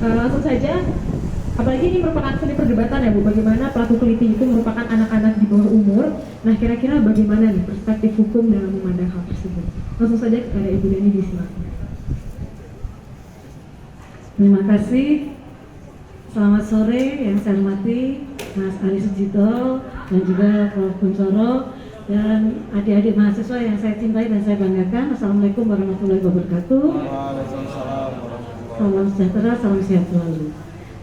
Langsung saja, apalagi ini merupakan seni perdebatan ya Bu, bagaimana pelaku keliti itu merupakan anak-anak di bawah umur. Nah, kira-kira bagaimana nih perspektif hukum dalam memandang hal tersebut? Langsung saja kepada Ibu Deni, disilakan. Terima kasih. Selamat sore yang saya hormati Mas Ari Sujito dan juga Prof. Kuncoro dan adik-adik mahasiswa yang saya cintai dan saya banggakan. Assalamualaikum warahmatullahi wabarakatuh. Salam sejahtera, salam sehat selalu.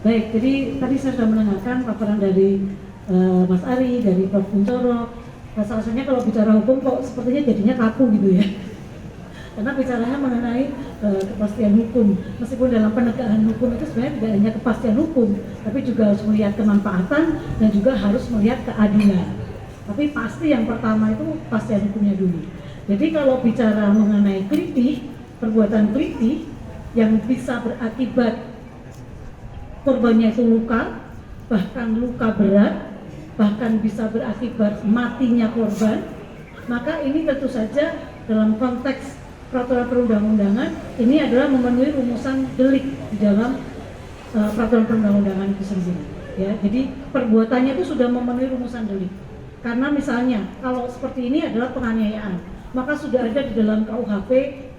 Baik, jadi tadi saya sudah mendengarkan paparan dari Mas Ari, dari Prof. Kuncoro. Rasanya kalau bicara hukum kok sepertinya jadinya kaku gitu ya. Karena bicaranya mengenai kepastian hukum. Meskipun dalam penegakan hukum itu sebenarnya tidak hanya kepastian hukum, tapi juga harus melihat kemanfaatan dan juga harus melihat keadilan. Tapi pasti yang pertama itu kepastian hukumnya dulu. Jadi kalau bicara mengenai kelitih, perbuatan kelitih yang bisa berakibat korbannya itu luka, bahkan luka berat, bahkan bisa berakibat matinya korban, maka ini tentu saja dalam konteks peraturan perundang-undangan ini adalah memenuhi rumusan delik di dalam peraturan perundang-undangan itu sendiri. Ya, jadi perbuatannya itu sudah memenuhi rumusan delik. Karena misalnya kalau seperti ini adalah penganiayaan, maka sudah ada di dalam KUHP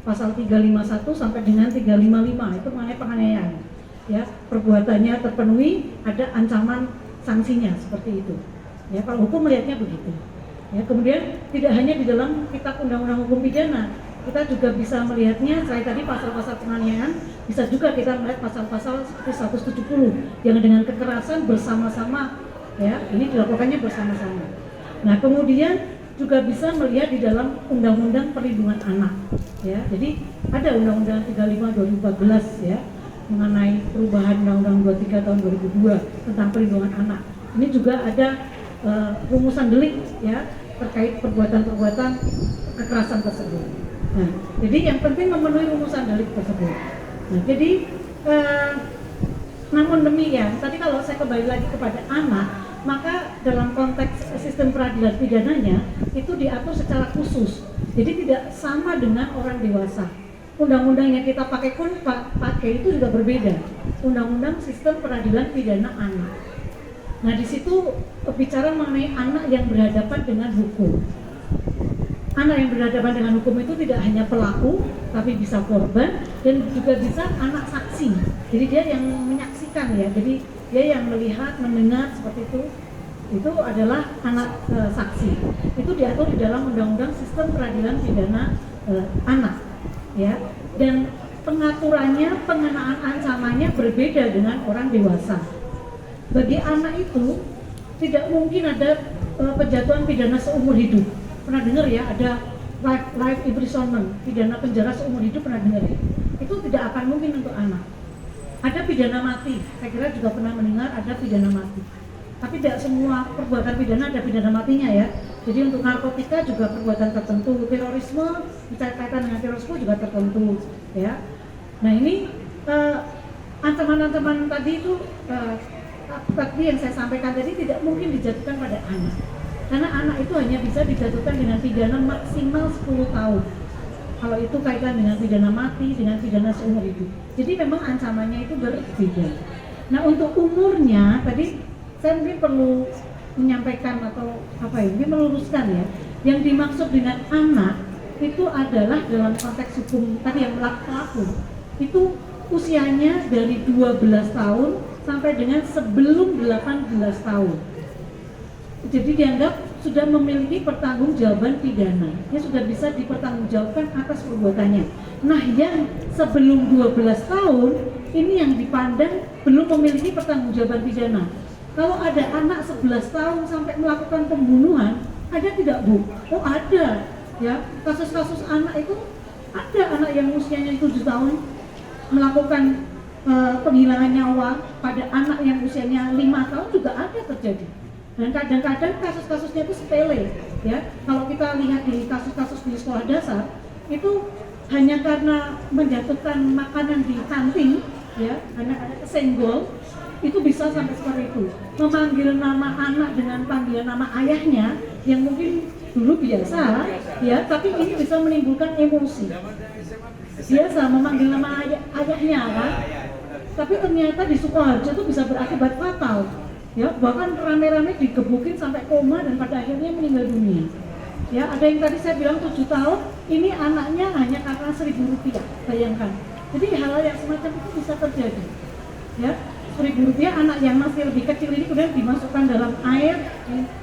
pasal 351 sampai dengan 355 itu mengenai penganiayaan. Ya, perbuatannya terpenuhi, ada ancaman sanksinya seperti itu. Ya, kalau hukum melihatnya begitu. Ya, kemudian tidak hanya di dalam kitab undang-undang hukum pidana, kita juga bisa melihatnya, saya tadi pasal-pasal penganiayaan, bisa juga kita melihat pasal-pasal seperti 170 yang dengan kekerasan bersama-sama, ya, ini dilakukannya bersama-sama. Nah, kemudian juga bisa melihat di dalam Undang-Undang Perlindungan Anak, ya. Jadi ada Undang-Undang 35 2014 ya, mengenai perubahan Undang-Undang 23 tahun 2002 tentang perlindungan anak. Ini juga ada rumusan delik ya terkait perbuatan-perbuatan kekerasan tersebut. Nah, jadi yang penting memenuhi rumusan delik tersebut. Nah, jadi namun demikian, tadi kalau saya kembali lagi kepada anak, maka dalam konteks sistem peradilan pidananya itu diatur secara khusus. Jadi tidak sama dengan orang dewasa. Undang-undang yang kita pakai pun pakai itu juga berbeda. Undang-undang sistem peradilan pidana anak. Nah, di situ bicara mengenai anak yang berhadapan dengan hukum. Anak yang berhadapan dengan hukum itu tidak hanya pelaku, tapi bisa korban dan juga bisa anak saksi. Jadi dia yang menyaksikan ya. Jadi dia yang melihat, mendengar seperti itu. Itu adalah anak saksi. Itu diatur di dalam Undang-Undang Sistem Peradilan Pidana Anak. Ya. Dan pengaturannya, pengenaan ancamannya berbeda dengan orang dewasa. Bagi anak itu tidak mungkin ada penjatuhan pidana seumur hidup. Pernah dengar ya, ada life imprisonment, pidana penjara seumur hidup, pernah dengar ya? Itu tidak akan mungkin untuk anak. Ada pidana mati, saya kira juga pernah mendengar ada pidana mati. Tapi tidak semua perbuatan pidana ada pidana matinya ya. Jadi untuk narkotika juga perbuatan tertentu, terorisme, kaitan dengan terorisme juga tertentu ya. Nah ini ancaman-ancaman tadi itu tadi yang saya sampaikan tadi tidak mungkin dijatuhkan pada anak. Karena anak itu hanya bisa dijatuhkan dengan pidana maksimal 10 tahun. Kalau itu kaitan dengan pidana mati, dengan pidana seumur hidup. Jadi memang ancamannya itu berbeda. Nah untuk umurnya, tadi saya mungkin perlu menyampaikan atau mungkin meluruskan ya. Yang dimaksud dengan anak itu adalah dalam konteks hukum tadi yang pelaku. Itu usianya dari 12 tahun sampai dengan sebelum 18 tahun. Jadi dianggap sudah memiliki pertanggungjawaban pidana. Dia sudah bisa dipertanggungjawabkan atas perbuatannya. Nah, yang sebelum 12 tahun ini yang dipandang belum memiliki pertanggungjawaban pidana. Kalau ada anak 11 tahun sampai melakukan pembunuhan, ada tidak Bu? Oh ada. Ya, kasus-kasus anak itu ada anak yang usianya 7 tahun melakukan penghilangan nyawa pada anak yang usianya 5 tahun juga ada terjadi. Dan kadang-kadang kasus-kasusnya itu sepele ya. Kalau kita lihat di kasus-kasus di sekolah dasar itu hanya karena menjatuhkan makanan di kantin ya, anak-anak kesenggol itu bisa sampai seperti itu. Memanggil nama anak dengan panggilan nama ayahnya yang mungkin dulu biasa ya, tapi ini bisa menimbulkan emosi. Biasa memanggil nama ayahnya kan. tapi ternyata di Sukoharjo itu bisa berakibat fatal. Ya, bahkan rame-rame digebukin sampai koma dan pada akhirnya meninggal dunia. Ya, ada yang tadi saya bilang 7 tahun, ini anaknya hanya karena Rp1.000, bayangkan. Jadi hal yang semacam itu bisa terjadi. Ya, Rp1.000 anak yang masih lebih kecil ini kemudian dimasukkan dalam air,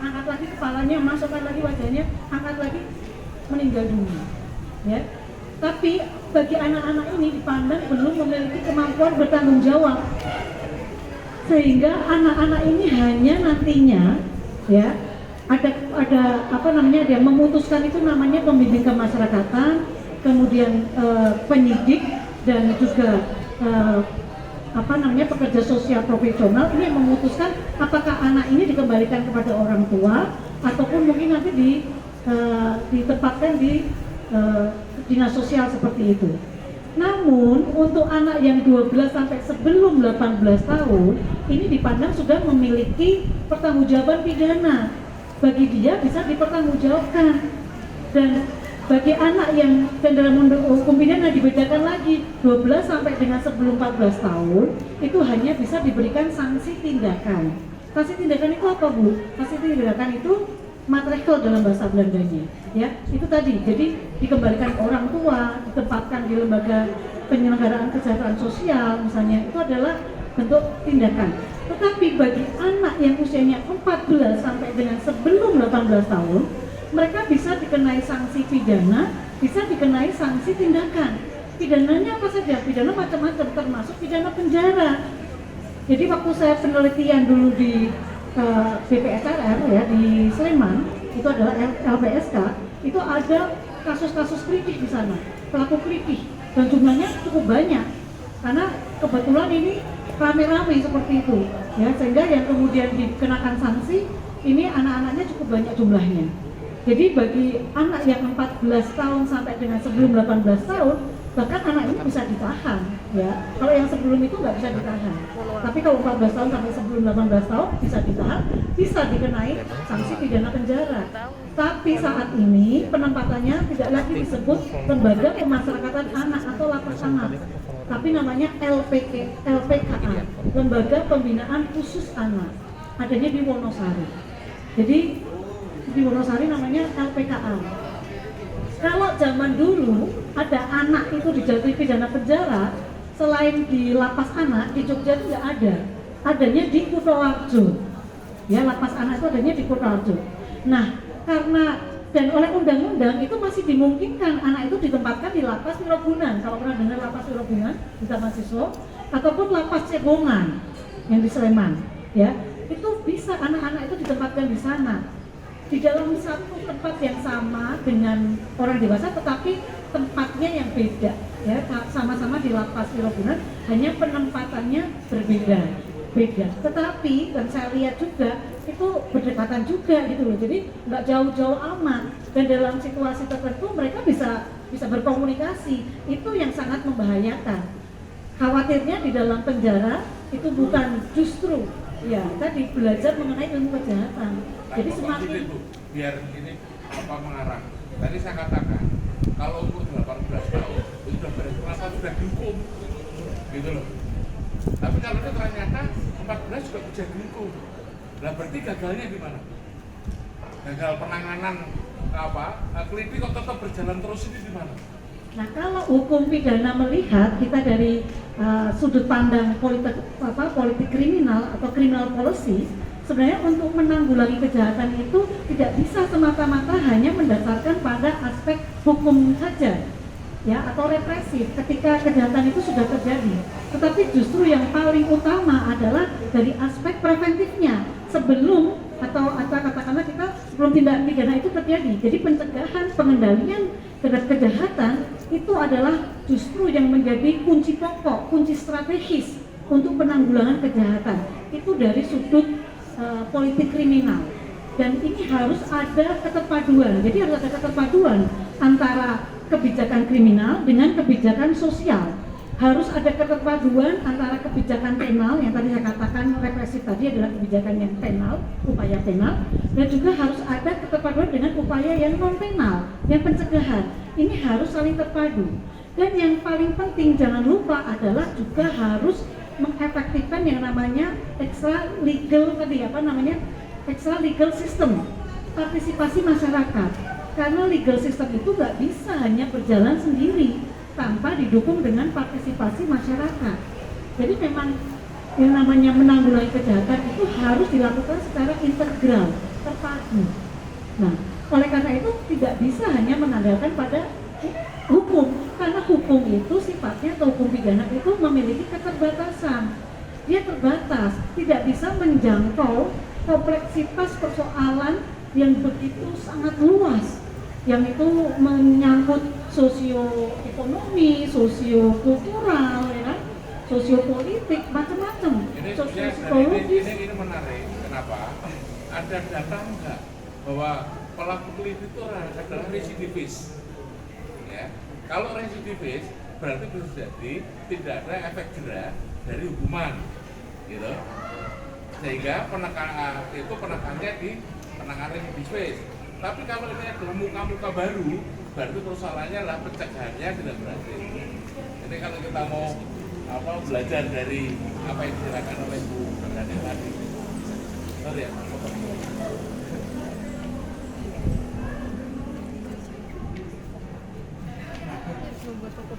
angkat lagi kepalanya, masukkan lagi wajahnya, angkat lagi, meninggal dunia. Ya, tapi bagi anak-anak ini dipandang belum memiliki kemampuan bertanggung jawab, sehingga anak-anak ini hanya nantinya ya ada apa namanya dia memutuskan itu namanya pembimbing kemasyarakatan, kemudian penyidik dan juga apa namanya pekerja sosial profesional ini yang memutuskan apakah anak ini dikembalikan kepada orang tua ataupun mungkin nanti ditempatkan di dinas sosial seperti itu. Namun untuk anak yang 12 sampai sebelum 18 tahun ini dipandang sudah memiliki pertanggungjawaban pidana. Bagi dia bisa dipertanggungjawabkan. Dan bagi anak yang dalam hukum pidana dibedakan lagi 12 sampai dengan sebelum 14 tahun itu hanya bisa diberikan sanksi tindakan. Sanksi tindakan itu apa, Bu? Sanksi tindakan itu material dalam bahasa Belandanya, ya itu tadi. Jadi dikembalikan ke orang tua, ditempatkan di lembaga penyelenggaraan kesejahteraan sosial, misalnya itu adalah bentuk tindakan. Tetapi bagi anak yang usianya 14 sampai dengan sebelum 18 tahun, mereka bisa dikenai sanksi pidana, bisa dikenai sanksi tindakan. Pidananya apa saja? Pidana macam-macam, termasuk pidana penjara. Jadi waktu saya penelitian dulu di BPSRR ya di Sleman, itu adalah LPSK, itu ada kasus-kasus kritik di sana, pelaku kritik, dan jumlahnya cukup banyak karena kebetulan ini rame-rame seperti itu ya, sehingga yang kemudian dikenakan sanksi ini anak-anaknya cukup banyak jumlahnya. Jadi bagi anak yang 14 tahun sampai dengan sebelum 18 tahun bahkan anak ini bisa ditahan ya. Kalau yang sebelum itu nggak bisa ditahan, tapi kalau 14 tahun sampai sebelum 18 tahun bisa ditahan, bisa dikenai sanksi pidana penjara. Tapi saat ini penempatannya tidak lagi disebut lembaga pemasyarakatan anak atau lapas anak, tapi namanya LPKA, lembaga pembinaan khusus anak, adanya di Wonosari. Jadi di Wonosari namanya LPKA. Kalau zaman dulu ada anak itu dijatuhi pidana penjara, selain di lapas anak di Jogja itu nggak ada, adanya di Kutoarjo. Ya, lapas anak itu adanya di Kutoarjo. Nah, karena dan oleh undang-undang itu masih dimungkinkan anak itu ditempatkan di lapas Wirogunan. Kalau pernah dengar lapas Wirogunan di Taman Siswa, ataupun lapas Cegongan yang di Sleman, ya itu bisa anak-anak itu ditempatkan di sana. Di dalam satu tempat yang sama dengan orang dewasa, tetapi tempatnya yang beda, ya sama-sama di lapas Wirogunan, hanya penempatannya berbeda. Tetapi dan saya lihat juga itu berdekatan juga gitu loh, jadi nggak jauh-jauh amat dan dalam situasi tertentu mereka bisa berkomunikasi. Itu yang sangat membahayakan. Khawatirnya di dalam penjara itu bukan justru ya tadi belajar mengenai ilmu kejahatan. Jadi semakin itu, biar ini apa mengarah. Tadi saya katakan kalau umur 18 tahun itu sudah dihukum, gitu loh. Tapi kalau itu ternyata 14 juga bisa dihukum. Nah berarti gagalnya di mana? Gagal penanganan klinik kok tetap berjalan terus ini di mana? Nah kalau hukum pidana melihat kita dari sudut pandang politik kriminal atau criminal policy, sebenarnya untuk menanggulangi kejahatan itu tidak bisa semata-mata hanya mendasarkan pada aspek hukum saja, ya atau represif ketika kejahatan itu sudah terjadi. Tetapi justru yang paling utama adalah dari aspek preventifnya sebelum atau katakanlah kita sebelum tindak pidana itu terjadi. Jadi pencegahan, pengendalian terhadap kejahatan itu adalah justru yang menjadi kunci pokok, kunci strategis untuk penanggulangan kejahatan. Itu dari sudut politik kriminal, dan ini harus ada keterpaduan. Jadi harus ada keterpaduan antara kebijakan kriminal dengan kebijakan sosial. Harus ada keterpaduan antara kebijakan penal yang tadi saya katakan represif tadi adalah kebijakan yang penal, upaya penal, dan juga harus ada keterpaduan dengan upaya yang non penal, yang pencegahan. Ini harus saling terpadu. Dan yang paling penting jangan lupa adalah juga harus mengefektifkan yang namanya extra legal tadi extra legal system, partisipasi masyarakat. Karena legal system itu nggak bisa hanya berjalan sendiri tanpa didukung dengan partisipasi masyarakat. Jadi memang yang namanya menanggulangi kejahatan itu harus dilakukan secara integral, terpadu. Nah, oleh karena itu tidak bisa hanya mengandalkan pada hukum, karena hukum itu sifatnya atau hukum pidana itu memiliki keterbatasan. Dia terbatas, tidak bisa menjangkau kompleksitas persoalan yang begitu sangat luas, yang itu menyangkut sosioekonomi, sosiokultural, ya kan? Sosiopolitik, macam-macam, sosiopsikologis. Ini menarik, kenapa? Ada data enggak bahwa pelaku keliti itu adalah residivis? Ya, kalau residivis berarti bisa jadi tidak ada efek jera dari hukuman, gitu. Sehingga penekannya di penanganan residivis. Tapi kalau ini adalah muka-muka baru, berarti persoalannya adalah pencegahannya tidak berhasil. Ini kalau kita mau belajar dari apa yang dijelaskan oleh Bu Perdana tadi. Sorry ya.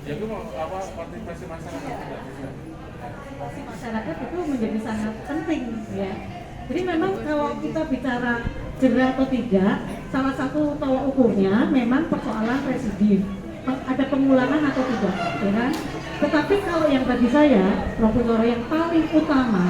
Jadi mau partisipasi masyarakat tidak bisa. Partisipasi masyarakat itu menjadi sangat penting ya. Jadi memang kalau kita bicara jera atau tidak, salah satu tolak ukurnya memang persoalan residif, ada pengulangan atau tidak, ya kan? Tetapi kalau yang bagi saya, Profesor, yang paling utama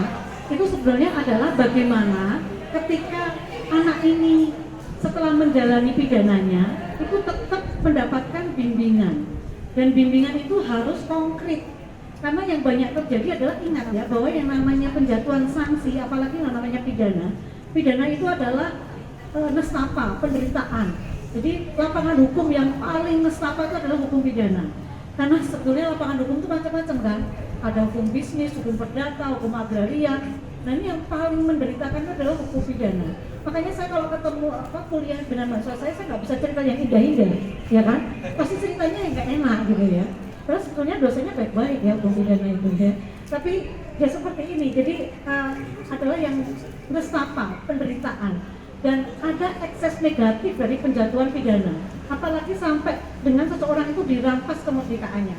itu sebenarnya adalah bagaimana ketika anak ini setelah menjalani pidananya itu tetap mendapatkan bimbingan, dan bimbingan itu harus konkret. Karena yang banyak terjadi adalah, ingat ya, bahwa yang namanya penjatuhan sanksi, apalagi yang namanya pidana itu adalah nestapa, penderitaan. Jadi lapangan hukum yang paling nestapa itu adalah hukum pidana. Karena sebetulnya lapangan hukum itu macam-macam kan. Ada hukum bisnis, hukum perdata, hukum agraria. Nah ini yang paling menderitakan itu adalah hukum pidana. Makanya saya kalau ketemu kuliah dengan mahasiswa saya nggak bisa cerita yang indah-indah, ya kan? Pasti ceritanya yang nggak enak gitu ya. Terus sebetulnya dosennya baik-baik ya hukum pidana itu ya. Tapi ya seperti ini, jadi adalah yang nestapa, penderitaan. Dan ada ekses negatif dari penjatuhan pidana, apalagi sampai dengan seseorang itu dirampas kemerdekaannya.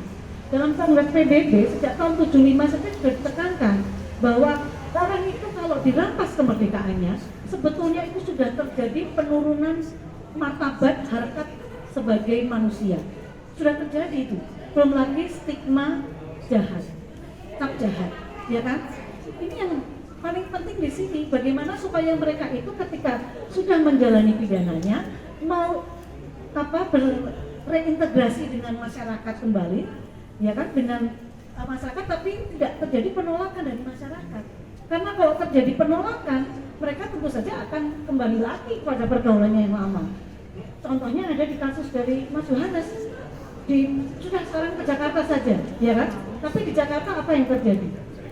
Dalam Kongres PBB sejak tahun 75 saja sudah ditekankan bahwa orang itu kalau dirampas kemerdekaannya, sebetulnya itu sudah terjadi penurunan martabat harkat sebagai manusia. Sudah terjadi itu. Belum lagi stigma jahat, cap jahat, ya kan? Ini yang paling penting di sini, bagaimana supaya mereka itu ketika sudah menjalani pidananya mau bereintegrasi dengan masyarakat kembali, ya kan, dengan masyarakat, tapi tidak terjadi penolakan dari masyarakat. Karena kalau terjadi penolakan, mereka tentu saja akan kembali lagi pada pergaulannya yang lama. Contohnya ada di kasus dari Mas Yohanes, sudah sekarang ke Jakarta saja, ya kan? Tapi di Jakarta apa yang terjadi?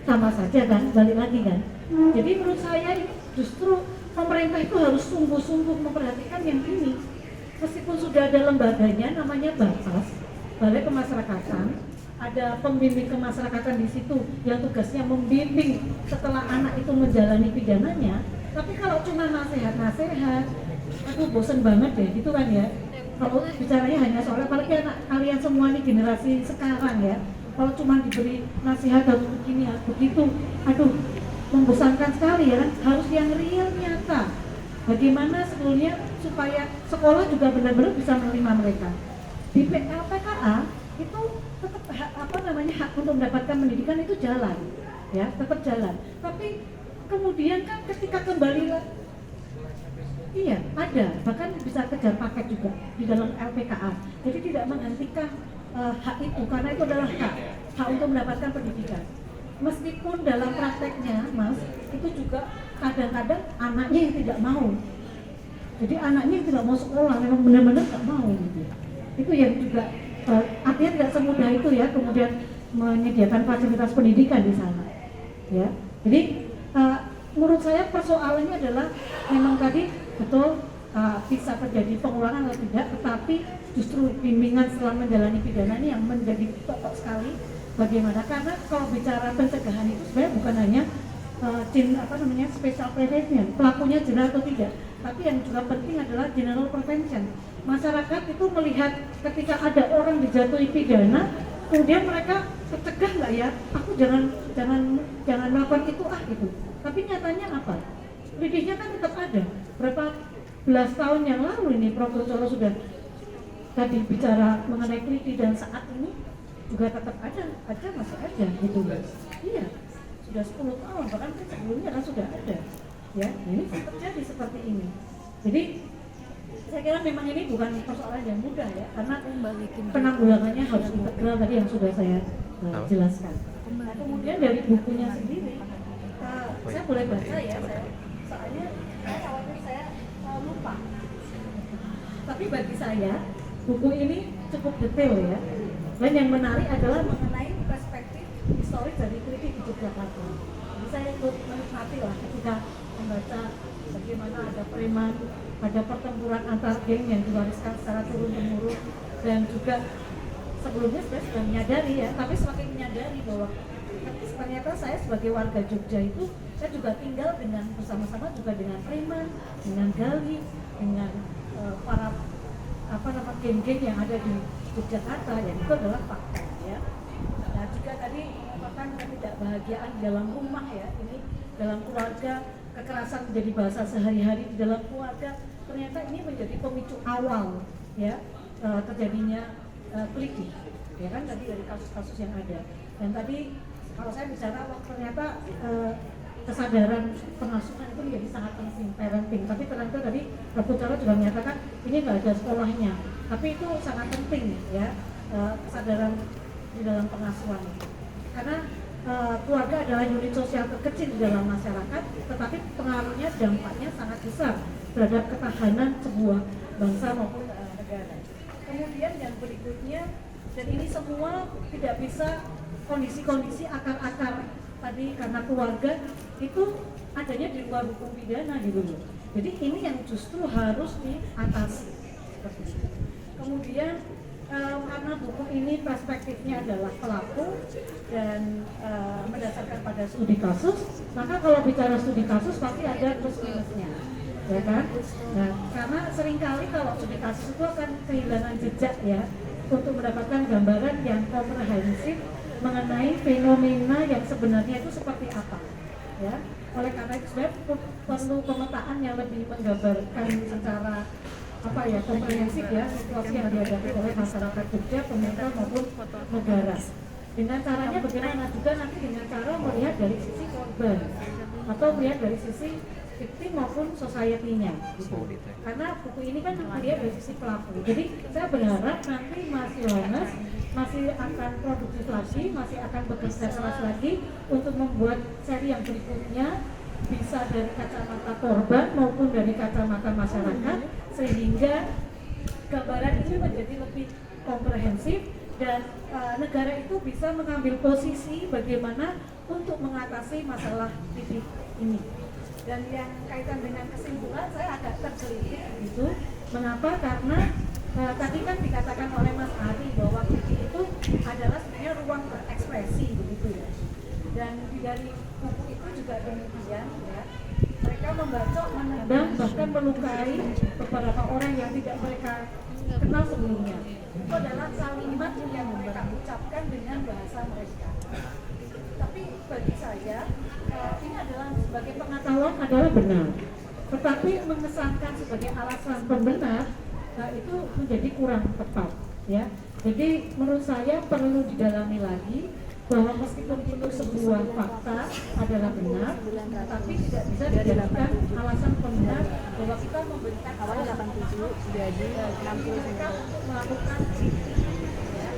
Sama saja kan, balik lagi kan. Jadi menurut saya justru pemerintah itu harus sungguh-sungguh memperhatikan yang ini. Meskipun sudah ada lembaganya namanya BAPAS, Balai Kemasyarakatan, ada pembimbing kemasyarakatan di situ yang tugasnya membimbing setelah anak itu menjalani pidananya. Tapi kalau cuma nasihat-nasihat, aduh bosen banget deh gitu kan ya. Kalau bicaranya hanya soal, apalagi anak kalian semua ini generasi sekarang ya, kalau cuma diberi nasihat atau begini ya, begitu, aduh membosankan sekali ya kan. Harus yang real, nyata. Bagaimana sebetulnya supaya sekolah juga benar-benar bisa menerima mereka. Di LPKA itu tetap hak untuk mendapatkan pendidikan itu jalan, ya tetap jalan. Tapi kemudian kan ketika kembali iya ada, bahkan bisa kejar paket juga di dalam LPKA. Jadi tidak menghentikan hak itu, karena itu adalah hak untuk mendapatkan pendidikan. Meskipun dalam prakteknya, Mas, itu juga kadang-kadang anaknya yang tidak mau. Jadi anaknya yang tidak mau sekolah, memang benar-benar tidak mau gitu. Itu yang juga artinya tidak semudah itu ya, kemudian menyediakan fasilitas pendidikan di sana. Ya, jadi menurut saya persoalannya adalah memang tadi betul bisa terjadi pengulangan atau tidak, tetapi justru bimbingan setelah menjalani pidana ini yang menjadi pokok sekali. Bagaimana? Karena kalau bicara pencegahan itu sebenarnya bukan hanya special prevention, pelakunya jelas atau tidak, tapi yang juga penting adalah general prevention. Masyarakat itu melihat ketika ada orang dijatuhi pidana, kemudian mereka tercegah nggak ya? Aku jangan melakukan itu gitu. Tapi nyatanya apa? Lidahnya kan tetap ada. Berapa belas tahun yang lalu ini Prof. Kuncoro sudah tadi bicara mengenai keliti, dan saat ini juga tetap ada masih ada gitu. Iya, sudah 10 tahun, bahkan sebelumnya kan sudah ada. Ya, nah ini terjadi seperti ini. Jadi saya kira memang ini bukan persoalan yang mudah ya, karena penanggulangannya harus integral tadi yang sudah saya jelaskan. Nah, kemudian dari bukunya sendiri, saya boleh baca ya, soalnya saya khawatir saya lupa. Tapi bagi saya buku ini cukup detail ya, dan yang menarik adalah mengenai perspektif historis dari keliti di Yogyakarta. Jadi saya ikut menikmati lah ketika membaca bagaimana ada preman, ada pertempuran antar geng yang diwariskan secara turun-temurun, dan juga sebelumnya saya sudah menyadari ya, tapi semakin menyadari bahwa ternyata saya sebagai warga Jogja itu saya juga tinggal dengan bersama-sama juga dengan preman, dengan gali, dengan para geng-geng yang ada di Yogyakarta, yang itu adalah fakta ya. Nah juga tadi mengatakan ketidakbahagiaan di dalam rumah ya, ini dalam keluarga, kekerasan menjadi bahasa sehari-hari di dalam keluarga, ternyata ini menjadi pemicu awal ya terjadinya keliti ya kan, tadi dari kasus-kasus yang ada. Dan tadi kalau saya bicara ternyata kesadaran pengasuhan itu menjadi sangat penting, parenting. Tapi ternyata tadi Prof. Kuncoro juga menyatakan ini nggak ada sekolahnya, tapi itu sangat penting ya, kesadaran di dalam pengasuhan. Karena keluarga adalah unit sosial terkecil di dalam masyarakat, tetapi pengaruhnya, dampaknya sangat besar terhadap ketahanan sebuah bangsa maupun negara. Kemudian yang berikutnya, dan ini semua tidak bisa kondisi-kondisi akar-akar tadi karena keluarga itu adanya di luar hukum pidana gitu loh. Jadi ini yang justru harus diatasi seperti itu. Kemudian karena buku ini perspektifnya adalah pelaku dan berdasarkan pada studi kasus, maka kalau bicara studi kasus pasti ada plus minusnya, ya kan? Nah, karena seringkali kalau studi kasus itu akan kehilangan jejak ya, untuk mendapatkan gambaran yang komprehensif mengenai fenomena yang sebenarnya itu seperti apa ya. Oleh karena itu sebenarnya perlu pemetaan yang lebih menggambarkan secara komprehensif ya situasi yang dihadapi oleh masyarakat Jogja, pemerintah maupun negara. Dengan caranya bagaimana juga nanti dengan cara melihat dari sisi korban atau melihat dari sisi victim maupun society-nya gitu. Karena buku ini kan melihat dari sisi pelaku. Jadi saya berharap nanti Mas Yohanes masih akan produktif lagi, masih akan bekerja keras lagi untuk membuat seri yang berikutnya, bisa dari kacamata korban maupun dari kacamata masyarakat, sehingga gambaran ini menjadi lebih komprehensif dan negara itu bisa mengambil posisi bagaimana untuk mengatasi masalah titik ini. Dan yang kaitan dengan kesimpulan saya agak tergelitik gitu. Mengapa? Karena tadi kan dikatakan oleh Mas Ari bahwa kritik itu adalah sebenarnya ruang berekspresi begitu ya. Dan dari buku itu juga demikian ya. Mereka membacok, menendang, bahkan melukai beberapa orang yang tidak mereka kenal sebelumnya. Itu adalah kalimat yang mereka ucapkan dengan bahasa mereka. Tapi bagi saya ini adalah sebagai pengetahuan adalah benar. Tetapi mengesankan sebagai alasan pembenar itu menjadi kurang tepat ya. Jadi menurut saya perlu didalami lagi bahwa meskipun itu sebuah fakta adalah benar, tapi tidak bisa dijadikan alasan pembenar bahwa kita memberikan awalnya 87 jadi 60 mereka untuk melakukan ya.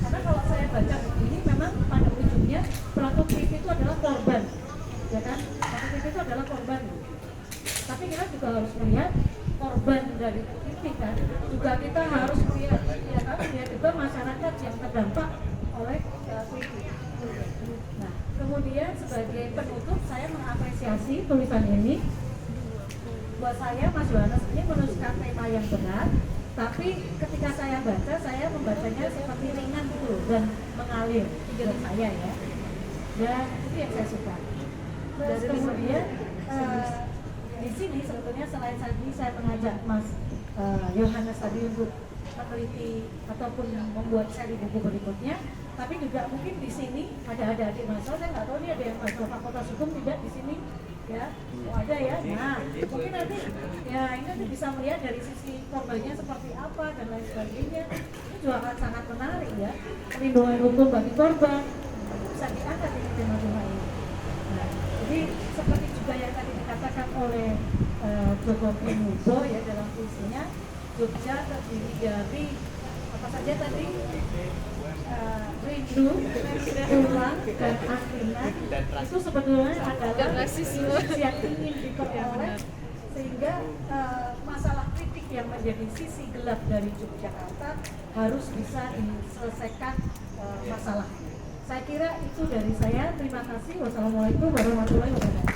Karena kalau saya baca ini memang pada ujungnya pelaku kritik itu adalah korban, ya kan? Pelaku kritik itu adalah korban. Tapi kita juga harus melihat korban dari kritik kan. Juga kita harus melihat, ya kan? Melihat juga masyarakat yang terdampak oleh kritik. Nah, kemudian sebagai penutup saya mengapresiasi tulisan ini. Buat saya Mas Yohanes ini menuliskan tema yang benar, Tapi ketika saya baca, saya membacanya seperti ringan gitu dan mengalir menurut saya ya. Dan itu yang saya suka. Terus kemudian di sini sebetulnya selain tadi saya mengajak Mas Yohanes tadi untuk meneliti ataupun membuat seri buku berikutnya, tapi juga mungkin di sini ada adik mahasiswa, saya nggak tahu nih ada yang mahasiswa Fakultas Hukum tidak di sini ya. Oh, ada ya. Nah mungkin nanti ya ini nanti bisa melihat dari sisi korbannya seperti apa dan lain sebagainya. Itu juga akan sangat menarik ya, perlindungan hukum bagi korban bisa diangkat ini tema-tema ini. Nah, jadi seperti juga yang tadi dikatakan oleh Joko Pinurbo ya dalam puisinya, Jogja terdiri dari apa saja tadi, rindu, pulang, dan angkringan. Itu sebetulnya adalah sisi yang ingin diperoleh, sehingga masalah kritik yang menjadi sisi gelap dari Yogyakarta harus bisa diselesaikan masalahnya. Saya kira itu dari saya. Terima kasih. Wassalamualaikum warahmatullahi wabarakatuh.